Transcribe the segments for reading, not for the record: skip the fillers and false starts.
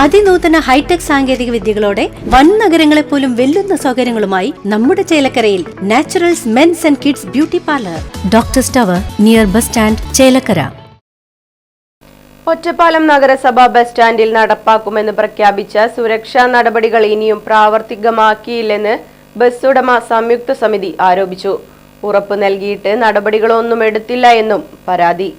അതിനൂതന hi tech സാങ്കേതിക വിദ്യകളോടെ വൻ നഗരങ്ങളെ പോലും വെല്ലുന്ന സൗകര്യങ്ങളുമായി നമ്മുടെ ചേലക്കരയിൽ naturals men's and kids beauty parlour, doctors tower, near bus stand, Chelakkara. Ottapalam നഗരസഭ ബസ് സ്റ്റാൻഡിൽ നടപ്പാക്കുമെന്ന് പ്രഖ്യാപിച്ച സുരക്ഷാ നടപടികൾ ഇനിയും പ്രാവർത്തികമാക്കിയില്ലെന്ന് ബസ് ഉടമ സംയുക്ത സമിതി ആരോപിച്ചു. ഉറപ്പ് നൽകിയിട്ട് നടപടികളൊന്നും എടുത്തില്ല എന്നും പരാതി.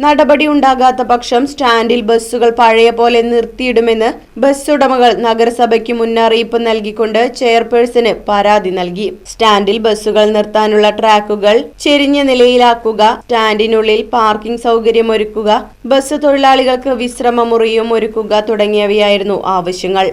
നടപടി ഉണ്ടാകാത്ത പക്ഷം സ്റ്റാൻഡിൽ ബസ്സുകൾ പഴയ പോലെ നിർത്തിയിടുമെന്ന് ബസ് ഉടമകൾ നഗരസഭയ്ക്ക് മുന്നറിയിപ്പ് നൽകിക്കൊണ്ട് ചെയർപേഴ്സന് പരാതി നൽകി. സ്റ്റാൻഡിൽ ബസ്സുകൾ നിർത്താനുള്ള ട്രാക്കുകൾ ചെരിഞ്ഞ നിലയിലാക്കുക, സ്റ്റാൻഡിനുള്ളിൽ പാർക്കിംഗ് സൗകര്യം ഒരുക്കുക, ബസ് തൊഴിലാളികൾക്ക് വിശ്രമമുറിയും ഒരുക്കുക തുടങ്ങിയവയായിരുന്നു ആവശ്യങ്ങൾ.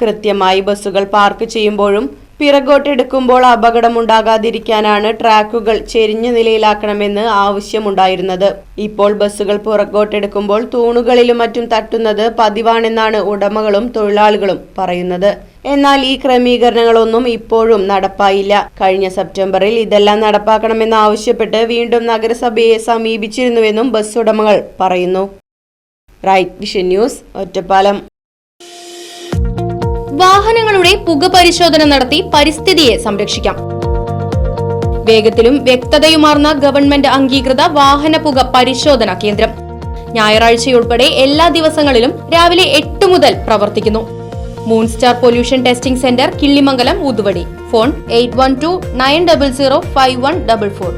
കൃത്യമായി ബസ്സുകൾ പാർക്ക് ചെയ്യുമ്പോഴും പിറകോട്ടെടുക്കുമ്പോൾ അപകടമുണ്ടാകാതിരിക്കാനാണ് ട്രാക്കുകൾ ചെരിഞ്ഞ നിലയിലാക്കണമെന്ന് ആവശ്യമുണ്ടായിരുന്നത്. ഇപ്പോൾ ബസ്സുകൾ പുറകോട്ടെടുക്കുമ്പോൾ തൂണുകളിലും മറ്റും തട്ടുന്നത് പതിവാണെന്നാണ് ഉടമകളും തൊഴിലാളികളും പറയുന്നത്. എന്നാൽ ഈ ക്രമീകരണങ്ങളൊന്നും ഇപ്പോഴും നടപ്പായില്ല. കഴിഞ്ഞ സെപ്റ്റംബറിൽ ഇതെല്ലാം നടപ്പാക്കണമെന്ന് ആവശ്യപ്പെട്ട് വീണ്ടും നഗരസഭയെ സമീപിച്ചിരുന്നുവെന്നും ബസ് ഉടമകൾ പറയുന്നു. Right vision news, Ottapalam. വാഹനങ്ങളുടെ പുക പരിശോധന നടത്തി പരിസ്ഥിതിയെ സംരക്ഷിക്കാം. വേഗത്തിലും വ്യക്തതയുമാർന്ന ഗവൺമെന്റ് അംഗീകൃത വാഹന പുക പരിശോധനാ കേന്ദ്രം ഞായറാഴ്ചയുൾപ്പെടെ എല്ലാ ദിവസങ്ങളിലും രാവിലെ 8 മുതൽ പ്രവർത്തിക്കുന്നു. Moonstar pollution testing centre, Killimangalam, ഊതുവടി. ഫോൺ 8129005144.